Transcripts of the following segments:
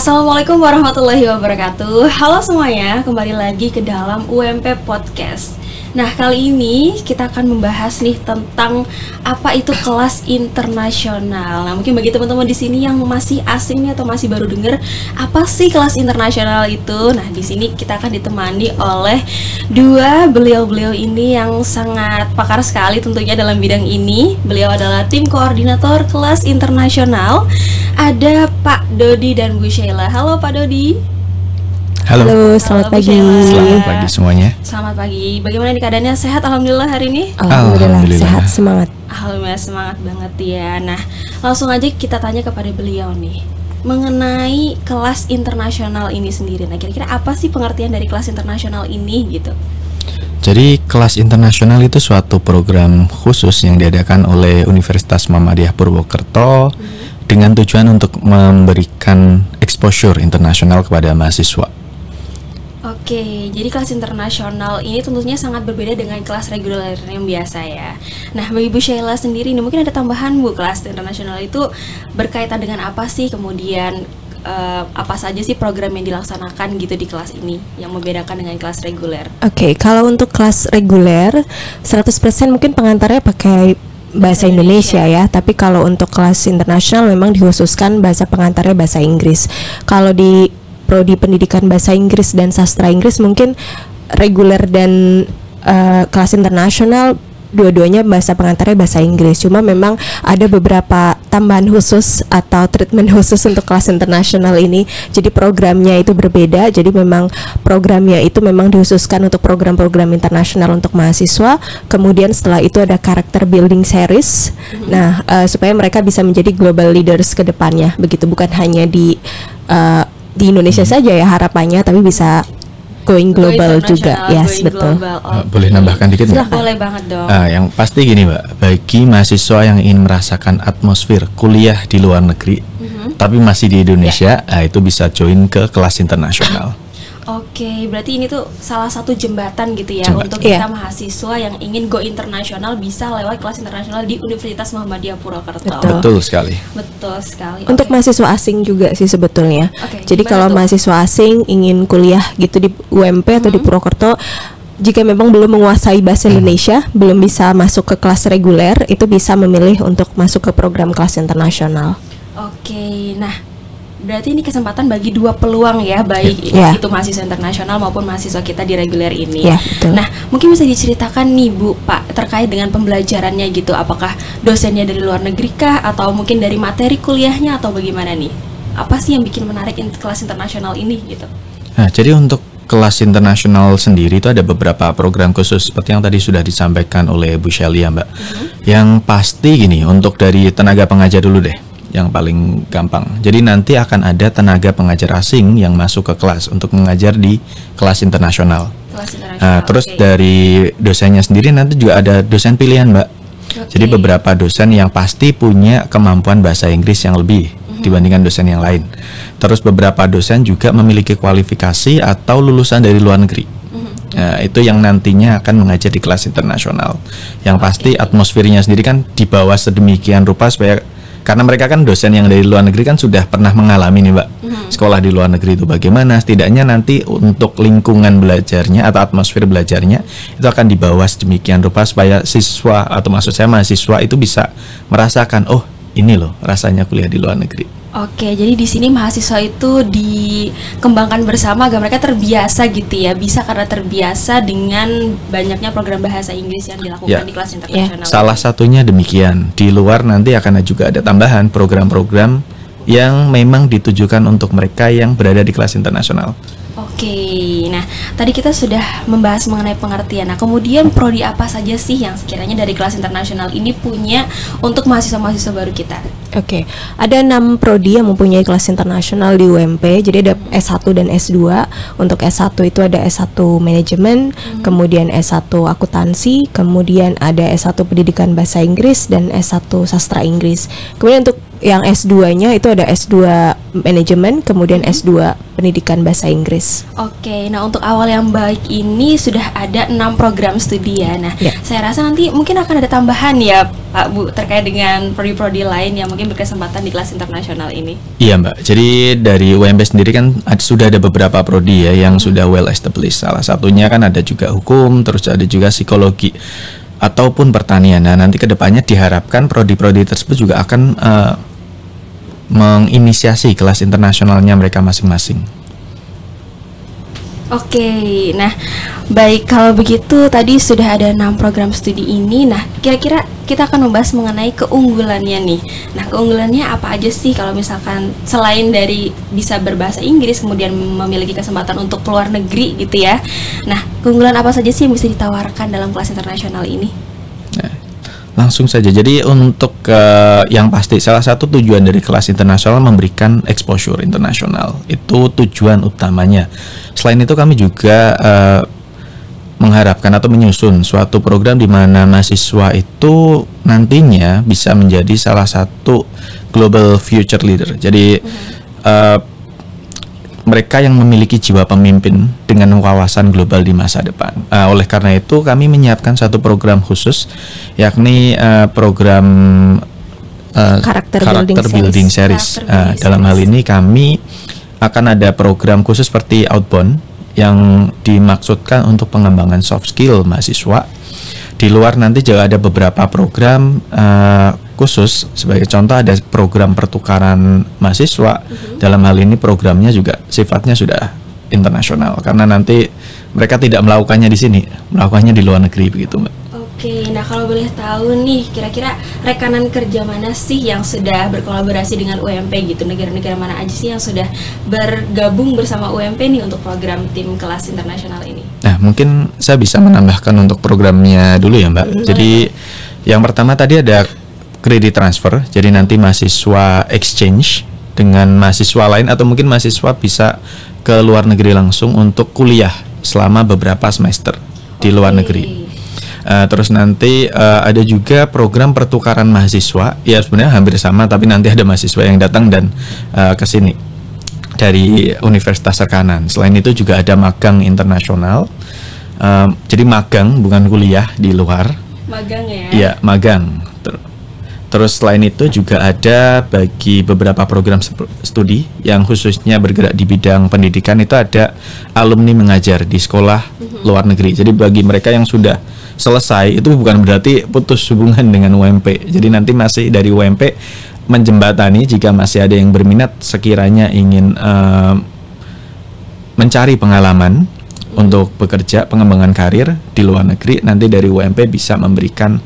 Assalamualaikum warahmatullahi wabarakatuh. Halo semuanya, kembali lagi ke dalam UMP Podcast. Nah, kali ini kita akan membahas nih tentang apa itu kelas internasional. Nah, mungkin bagi teman-teman di sini yang masih asing nih atau masih baru dengar apa sih kelas internasional itu. Nah, di sini kita akan ditemani oleh dua beliau-beliau ini yang sangat pakar sekali tentunya dalam bidang ini. Beliau adalah tim koordinator kelas internasional. Ada Pak Dodi dan Bu Sheila. Halo Pak Dodi. Halo, selamat pagi. Selamat pagi semuanya. Selamat pagi. Bagaimana nih keadaannya? Sehat alhamdulillah hari ini? Alhamdulillah. Sehat, semangat. Alhamdulillah semangat banget ya. Nah, langsung aja kita tanya kepada beliau nih mengenai kelas internasional ini sendiri. Nah, kira-kira apa sih pengertian dari kelas internasional ini gitu? Jadi kelas internasional itu suatu program khusus yang diadakan oleh Universitas Muhammadiyah Purwokerto dengan tujuan untuk memberikan exposure internasional kepada mahasiswa. Oke, jadi kelas internasional ini tentunya sangat berbeda dengan kelas reguler yang biasa ya. Nah, bagi Bu Sheila sendiri ini mungkin ada tambahan Bu, kelas internasional itu berkaitan dengan apa sih? Kemudian apa saja sih program yang dilaksanakan gitu di kelas ini yang membedakan dengan kelas reguler? Oke, kalau untuk kelas reguler 100% mungkin pengantarnya pakai bahasa Indonesia ya, tapi kalau untuk kelas internasional memang dikhususkan bahasa pengantarnya bahasa Inggris. Kalau di prodi pendidikan bahasa Inggris dan sastra Inggris mungkin reguler dan kelas internasional dua-duanya bahasa pengantarnya bahasa Inggris. Cuma memang ada beberapa tambahan khusus atau treatment khusus untuk kelas internasional ini. Jadi programnya itu berbeda. Jadi memang programnya itu memang dikhususkan untuk program-program internasional untuk mahasiswa. Kemudian setelah itu ada character building series. Nah, supaya mereka bisa menjadi global leaders ke depannya. Begitu, bukan hanya di Indonesia saja ya harapannya, tapi bisa going global juga, yes, betul. Boleh nambahkan dikit nggak? Boleh banget dong. Yang pasti gini Mbak, bagi mahasiswa yang ingin merasakan atmosfer kuliah di luar negeri, tapi masih di Indonesia, itu bisa join ke kelas internasional. Oke, berarti ini tuh salah satu jembatan gitu ya untuk kita mahasiswa yang ingin go internasional bisa lewat kelas internasional di Universitas Muhammadiyah Purwokerto. Betul sekali. Betul sekali. Untuk mahasiswa asing juga sih sebetulnya. Jadi kalau mahasiswa asing ingin kuliah gitu di UMP atau di Purwokerto, jika memang belum menguasai bahasa Indonesia, belum bisa masuk ke kelas reguler, itu bisa memilih untuk masuk ke program kelas internasional. Oke, nah berarti ini kesempatan bagi dua peluang ya, baik itu mahasiswa internasional maupun mahasiswa kita di reguler ini. Nah, mungkin bisa diceritakan nih Bu, Pak, terkait dengan pembelajarannya gitu. Apakah dosennya dari luar negeri kah atau mungkin dari materi kuliahnya atau bagaimana nih? Apa sih yang bikin menarik kelas internasional ini gitu? Nah, jadi untuk kelas internasional sendiri itu ada beberapa program khusus seperti yang tadi sudah disampaikan oleh Bu Sheila, Mbak. Yang pasti gini, untuk dari tenaga pengajar dulu deh, yang paling gampang. Jadi nanti akan ada tenaga pengajar asing yang masuk ke kelas untuk mengajar di kelas internasional. Terus dari dosennya sendiri nanti juga ada dosen pilihan, Mbak. Jadi beberapa dosen yang pasti punya kemampuan bahasa Inggris yang lebih dibandingkan dosen yang lain. Terus beberapa dosen juga memiliki kualifikasi atau lulusan dari luar negeri. Nah, itu yang nantinya akan mengajar di kelas internasional. Yang pasti atmosfernya sendiri kan dibawa sedemikian rupa supaya, karena mereka kan dosen yang dari luar negeri kan sudah pernah mengalami nih Mbak, sekolah di luar negeri itu bagaimana, setidaknya nanti untuk lingkungan belajarnya atau atmosfer belajarnya itu akan dibawa sedemikian rupa supaya siswa atau maksud saya mahasiswa itu bisa merasakan, oh ini loh rasanya kuliah di luar negeri. Oke, jadi di sini mahasiswa itu dikembangkan bersama agar mereka terbiasa gitu ya, bisa karena terbiasa dengan banyaknya program bahasa Inggris yang dilakukan di kelas internasional. Salah satunya demikian. Di luar nanti akan juga ada tambahan program-program yang memang ditujukan untuk mereka yang berada di kelas internasional. Oke, nah tadi kita sudah membahas mengenai pengertian. Nah, kemudian prodi apa saja sih yang sekiranya dari kelas internasional ini punya untuk mahasiswa-mahasiswa baru kita? Oke, ada 6 prodi yang mempunyai kelas internasional di UMP. Jadi ada S1 dan S2. Untuk S1 itu ada S1 manajemen, kemudian S1 akuntansi, kemudian ada S1 pendidikan bahasa Inggris dan S1 sastra Inggris. Kemudian untuk yang S2-nya itu ada S2 manajemen, kemudian S2 pendidikan bahasa Inggris. Oke, nah untuk awal yang baik ini sudah ada 6 program studi ya. Nah, saya rasa nanti mungkin akan ada tambahan ya Pak Bu terkait dengan prodi-prodi lain yang mungkin berkesempatan di kelas internasional ini. Iya Mbak, jadi dari UMP sendiri kan sudah ada beberapa prodi ya yang sudah well established. Salah satunya kan ada juga hukum, terus ada juga psikologi ataupun pertanian. Nah, nanti kedepannya diharapkan prodi-prodi tersebut juga akan menginisiasi kelas internasionalnya mereka masing-masing. Oke, nah baik kalau begitu tadi sudah ada 6 program studi ini. Nah, kira-kira kita akan membahas mengenai keunggulannya nih. Nah, keunggulannya apa aja sih kalau misalkan selain dari bisa berbahasa Inggris kemudian memiliki kesempatan untuk keluar negeri gitu ya. Nah, keunggulan apa saja sih yang bisa ditawarkan dalam kelas internasional ini? Langsung saja. Jadi untuk yang pasti salah satu tujuan dari kelas internasional memberikan exposure internasional. Itu tujuan utamanya. Selain itu kami juga mengharapkan atau menyusun suatu program di mana mahasiswa itu nantinya bisa menjadi salah satu global future leader. Jadi mereka yang memiliki jiwa pemimpin dengan wawasan global di masa depan. Oleh karena itu kami menyiapkan satu program khusus, yakni program Karakter building series. Dalam hal ini kami akan ada program khusus seperti outbound yang dimaksudkan untuk pengembangan soft skill mahasiswa. Di luar nanti juga ada beberapa program khusus, sebagai contoh ada program pertukaran mahasiswa. Dalam hal ini programnya juga sifatnya sudah internasional karena nanti mereka tidak melakukannya di sini, melakukannya di luar negeri begitu Mbak. Oke, nah kalau boleh tahu nih kira-kira rekanan kerja mana sih yang sudah berkolaborasi dengan UMP gitu, negara-negara mana aja sih yang sudah bergabung bersama UMP nih untuk program tim kelas internasional ini? Nah, mungkin saya bisa menambahkan untuk programnya dulu ya Mbak. Jadi yang pertama tadi ada credit transfer, jadi nanti mahasiswa exchange dengan mahasiswa lain atau mungkin mahasiswa bisa ke luar negeri langsung untuk kuliah selama beberapa semester di luar negeri. Terus nanti ada juga program pertukaran mahasiswa, ya sebenarnya hampir sama tapi nanti ada mahasiswa yang datang dan ke sini dari universitas rekanan. Selain itu juga ada magang internasional, jadi magang bukan kuliah di luar. Magang ya? Iya, magang. Terus selain itu juga ada bagi beberapa program studi yang khususnya bergerak di bidang pendidikan, itu ada alumni mengajar di sekolah luar negeri. Jadi bagi mereka yang sudah selesai itu bukan berarti putus hubungan dengan UMP. Jadi nanti masih dari UMP menjembatani jika masih ada yang berminat sekiranya ingin mencari pengalaman untuk bekerja pengembangan karir di luar negeri, nanti dari UMP bisa memberikan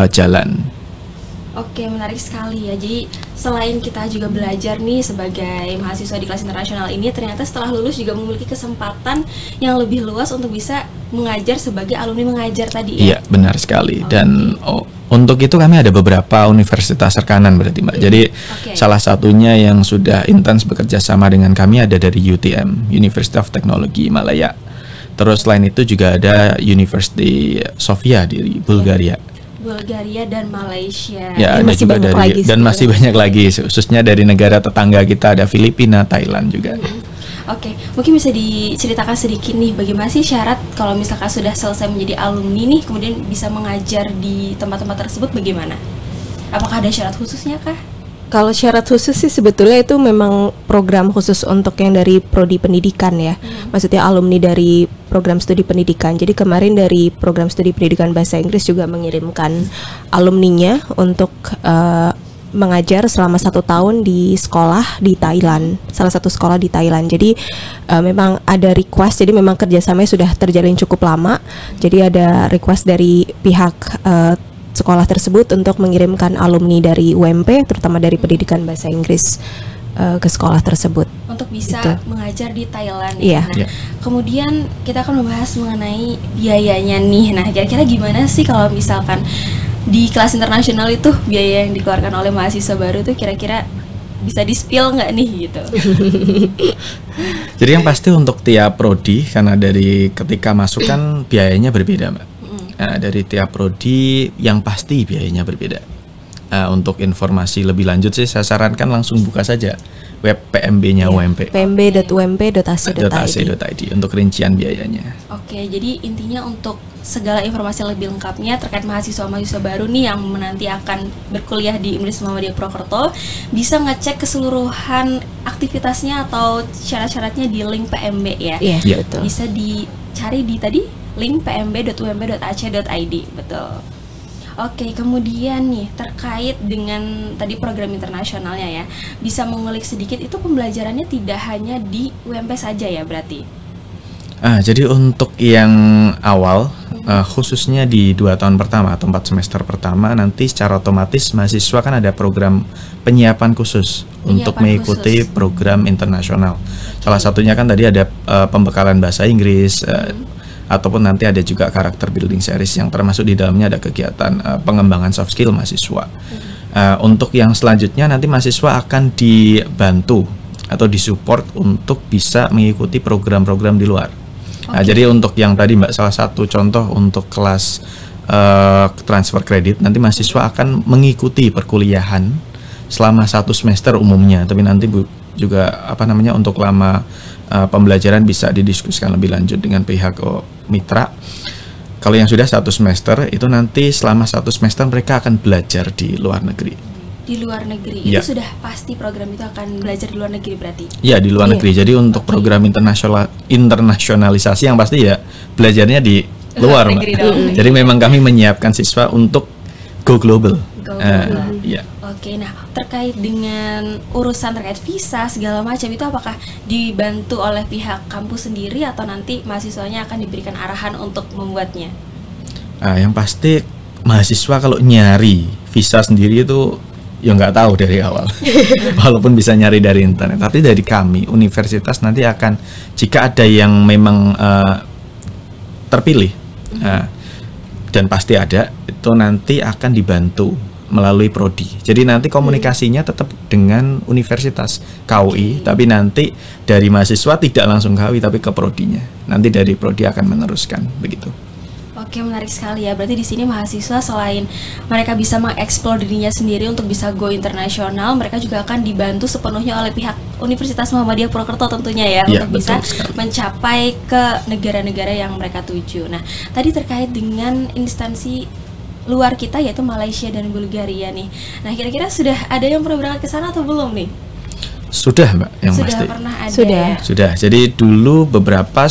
jalan. Oke, menarik sekali ya. Jadi selain kita juga belajar nih sebagai mahasiswa di kelas internasional ini, ternyata setelah lulus juga memiliki kesempatan yang lebih luas untuk bisa mengajar sebagai alumni mengajar tadi ya? Iya, benar sekali. Dan untuk itu kami ada beberapa universitas rekanan berarti Mbak. Jadi salah satunya yang sudah intens bekerja sama dengan kami ada dari UTM, University of Technology Malaya. Terus selain itu juga ada University Sofia di Bulgaria. Bulgaria dan Malaysia. Ya, ada juga dari dan masih banyak lagi, khususnya dari negara tetangga kita ada Filipina, Thailand juga. Oke, mungkin bisa diceritakan sedikit nih bagaimana sih syarat kalau misalkan sudah selesai menjadi alumni nih kemudian bisa mengajar di tempat-tempat tersebut bagaimana? Apakah ada syarat khususnya kah? Kalau syarat khusus sih sebetulnya itu memang program khusus untuk yang dari prodi pendidikan ya. Maksudnya alumni dari program studi pendidikan. Jadi kemarin dari program studi pendidikan bahasa Inggris juga mengirimkan alumninya untuk mengajar selama 1 tahun di sekolah di Thailand, salah satu sekolah di Thailand. Jadi memang ada request, jadi memang kerjasamanya sudah terjalin cukup lama. Jadi ada request dari pihak sekolah tersebut untuk mengirimkan alumni dari UMP, terutama dari pendidikan bahasa Inggris ke sekolah tersebut untuk bisa mengajar di Thailand. Iya. Nah, kemudian kita akan membahas mengenai biayanya nih. Nah, kira-kira gimana sih kalau misalkan di kelas internasional itu biaya yang dikeluarkan oleh mahasiswa baru tuh kira-kira bisa di-spill nggak nih gitu? Jadi yang pasti untuk tiap prodi, karena dari ketika masuk kan biayanya berbeda Mbak. Nah, dari tiap prodi yang pasti biayanya berbeda. Untuk informasi lebih lanjut sih saya sarankan langsung buka saja web PMB-nya UMP. pmb.ump.ac.id untuk rincian biayanya. Oke, jadi intinya untuk segala informasi lebih lengkapnya terkait mahasiswa-mahasiswa baru nih yang nanti akan berkuliah di Universitas Muhammadiyah Purwokerto, bisa ngecek keseluruhan aktivitasnya atau syarat-syaratnya di link PMB ya. Iya, betul. Bisa dicari di tadi link pmb.ump.ac.id, betul. Oke, kemudian nih terkait dengan tadi program internasionalnya ya, bisa mengulik sedikit, itu pembelajarannya tidak hanya di UMP saja ya berarti? Jadi untuk yang awal, khususnya di 2 tahun pertama atau 4 semester pertama, nanti secara otomatis mahasiswa kan ada program penyiapan khusus untuk mengikuti program internasional. Salah satunya kan tadi ada pembekalan bahasa Inggris, ataupun nanti ada juga karakter building series yang termasuk di dalamnya ada kegiatan pengembangan soft skill mahasiswa. Untuk yang selanjutnya nanti mahasiswa akan dibantu atau disupport untuk bisa mengikuti program-program di luar. Jadi untuk yang tadi Mbak, salah satu contoh untuk kelas transfer kredit, nanti mahasiswa akan mengikuti perkuliahan selama 1 semester umumnya, tapi nanti juga untuk lama pembelajaran bisa didiskusikan lebih lanjut dengan pihak mitra. Kalau yang sudah 1 semester itu nanti selama 1 semester mereka akan belajar di luar negeri. Di luar negeri, itu sudah pasti program itu akan belajar di luar negeri berarti? Iya, di luar negeri. Jadi untuk program internasionalisasi yang pasti ya belajarnya di luar, Mbak. Jadi memang kami menyiapkan siswa untuk go global. Oke, nah terkait dengan urusan terkait visa segala macam itu apakah dibantu oleh pihak kampus sendiri atau nanti mahasiswanya akan diberikan arahan untuk membuatnya? Yang pasti mahasiswa kalau nyari visa sendiri itu ya nggak tahu dari awal. Walaupun bisa nyari dari internet, tapi dari kami universitas nanti akan, jika ada yang memang terpilih dan pasti ada, itu nanti akan dibantu melalui prodi. Jadi nanti komunikasinya tetap dengan universitas KUI, tapi nanti dari mahasiswa tidak langsung KUI tapi ke prodinya. Nanti dari prodi akan meneruskan begitu. Oke, menarik sekali ya. Berarti di sini mahasiswa selain mereka bisa mengeksplor dirinya sendiri untuk bisa go internasional, mereka juga akan dibantu sepenuhnya oleh pihak Universitas Muhammadiyah Purwokerto tentunya ya, untuk bisa mencapai ke negara-negara yang mereka tuju. Nah, tadi terkait dengan instansi luar kita yaitu Malaysia dan Bulgaria nih. Nah, kira-kira sudah ada yang pernah berangkat ke sana atau belum nih? Sudah, Mbak, yang sudah pasti. Pernah ada. Sudah. Jadi dulu beberapa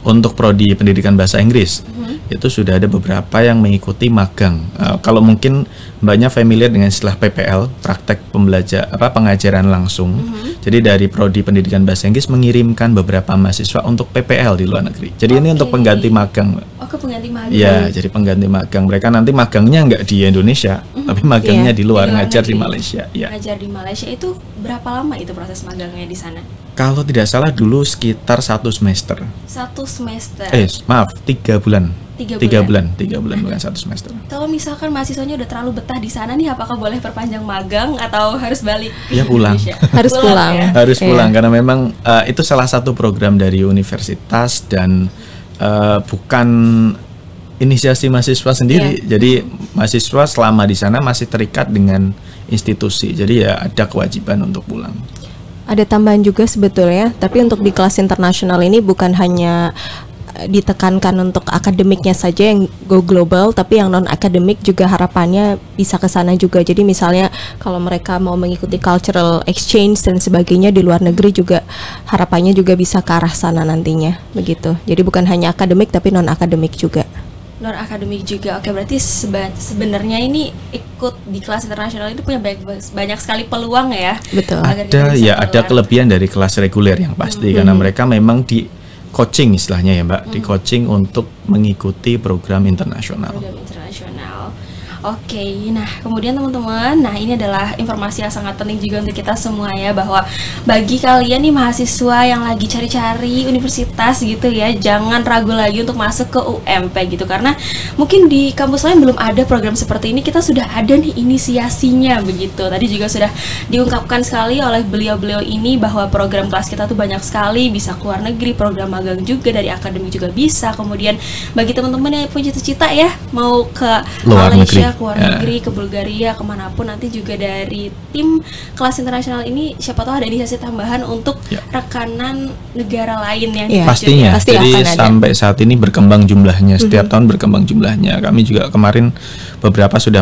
untuk prodi pendidikan bahasa Inggris itu sudah ada beberapa yang mengikuti magang. Kalau mungkin Mbaknya familiar dengan istilah PPL, praktek pengajaran langsung. Jadi dari prodi pendidikan bahasa Inggris mengirimkan beberapa mahasiswa untuk PPL di luar negeri. Jadi ini untuk pengganti magang, Mbak. Oh, ke pengganti magang. Ya, jadi pengganti magang. Mereka nanti magangnya nggak di Indonesia, tapi magangnya di luar, ngajar di Malaysia. Ya. Ngajar di Malaysia itu berapa lama itu proses magangnya di sana? Kalau tidak salah dulu sekitar 1 semester. 1 semester. 3 bulan. 3 bulan bukan 1 semester. Kalau misalkan mahasiswanya udah terlalu betah di sana nih, apakah boleh perpanjang magang atau harus balik? Ya pulang. Harus pulang. Ya? Harus pulang karena memang itu salah satu program dari universitas dan bukan inisiasi mahasiswa sendiri. Jadi mahasiswa selama di sana masih terikat dengan institusi. Jadi ya ada kewajiban untuk pulang. Ada tambahan juga sebetulnya, tapi untuk di kelas internasional ini bukan hanya ditekankan untuk akademiknya saja yang go global, tapi yang non akademik juga harapannya bisa ke sana juga. Jadi misalnya kalau mereka mau mengikuti cultural exchange dan sebagainya di luar negeri juga harapannya juga bisa ke arah sana nantinya begitu. Jadi bukan hanya akademik tapi non akademik juga. Non akademik juga. Oke, berarti sebenarnya ini ikut di kelas internasional itu punya banyak sekali peluang ya. Betul. Ada kelebihan dari kelas reguler yang pasti karena mereka memang di coaching istilahnya ya, Mbak, di coaching untuk mengikuti program internasional. Oke, nah kemudian teman-teman, nah ini adalah informasi yang sangat penting juga untuk kita semua ya, bahwa bagi kalian nih mahasiswa yang lagi cari-cari universitas gitu ya, jangan ragu lagi untuk masuk ke UMP gitu, karena mungkin di kampus lain belum ada program seperti ini, kita sudah ada nih inisiasinya begitu. Tadi juga sudah diungkapkan sekali oleh beliau-beliau ini bahwa program kelas kita tuh banyak sekali, bisa keluar negeri, program magang juga dari akademik juga bisa. Kemudian bagi teman-teman yang punya cita-cita ya mau ke luar Malaysia, ke luar negeri, ke Bulgaria, kemanapun nanti juga dari tim kelas internasional ini siapa tahu ada inisiasi tambahan untuk rekanan negara lain yang pastinya. Pasti Jadi akan ada. sampai saat ini berkembang jumlahnya, setiap tahun berkembang jumlahnya. Kami juga kemarin beberapa sudah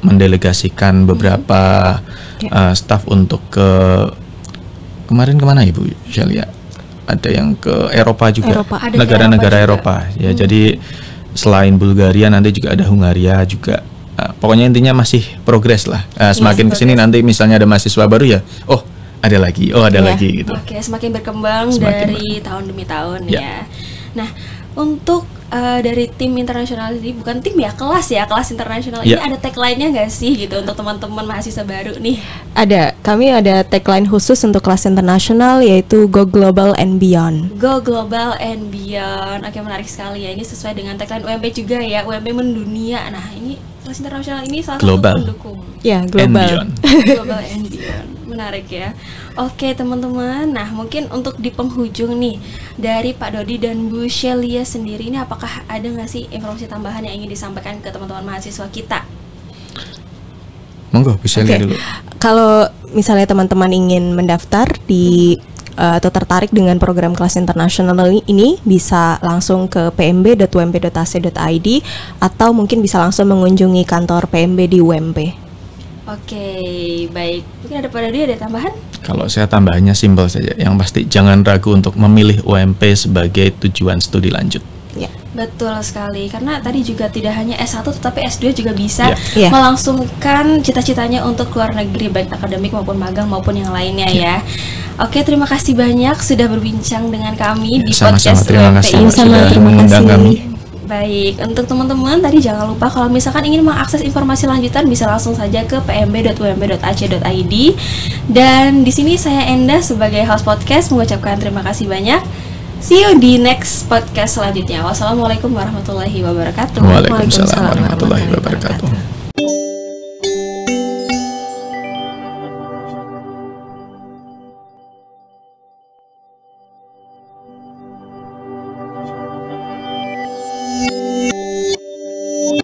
mendelegasikan beberapa staf untuk ke kemarin kemana Ibu Shelia? Ada yang ke Eropa juga, negara-negara Eropa. Ya, jadi selain Bulgaria nanti juga ada Hungaria juga. Pokoknya intinya masih progres lah. Semakin kesini nanti misalnya ada mahasiswa baru ya, ada lagi gitu. Oke, semakin berkembang dari tahun demi tahun ya. Nah, untuk dari tim internasional ini, bukan tim ya, kelas internasional ini ada tagline-nya nggak sih gitu untuk teman-teman mahasiswa baru nih? Kami ada tagline khusus untuk kelas internasional yaitu Go Global and Beyond. Go Global and Beyond. Oke, menarik sekali ya. Ini sesuai dengan tagline UMP juga ya, UMP mendunia. Nah, ini kelas internasional ini salah satu pendukung. Ya, global. Global and Beyond. Menarik ya. Oke, teman-teman. Nah, mungkin untuk di penghujung nih, dari Pak Dodi dan Bu Shelia sendiri ini apakah ada nggak sih informasi tambahan yang ingin disampaikan ke teman-teman mahasiswa kita? Monggo, Bu Shelia dulu. Kalau misalnya teman-teman ingin mendaftar di atau tertarik dengan program kelas internasional ini, bisa langsung ke pmb.ump.ac.id atau mungkin bisa langsung mengunjungi kantor PMB di UMP. Oke, baik. Mungkin ada Pak Dodi, ada tambahan? Kalau saya tambahannya simpel saja. Yang pasti jangan ragu untuk memilih UMP sebagai tujuan studi lanjut. Ya. Betul sekali, karena tadi juga tidak hanya S1 tetapi S2 juga bisa melangsungkan cita-citanya untuk keluar negeri, baik akademik maupun magang maupun yang lainnya ya. Oke, terima kasih banyak sudah berbincang dengan kami di podcast terima kasih sudah mengundang kami. Baik, untuk teman-teman tadi jangan lupa kalau misalkan ingin mengakses informasi lanjutan bisa langsung saja ke pmb.ump.ac.id. Dan di sini saya Enda sebagai host podcast mengucapkan terima kasih banyak. See you di next podcast selanjutnya. Wassalamualaikum warahmatullahi wabarakatuh. Waalaikumsalam warahmatullahi wabarakatuh.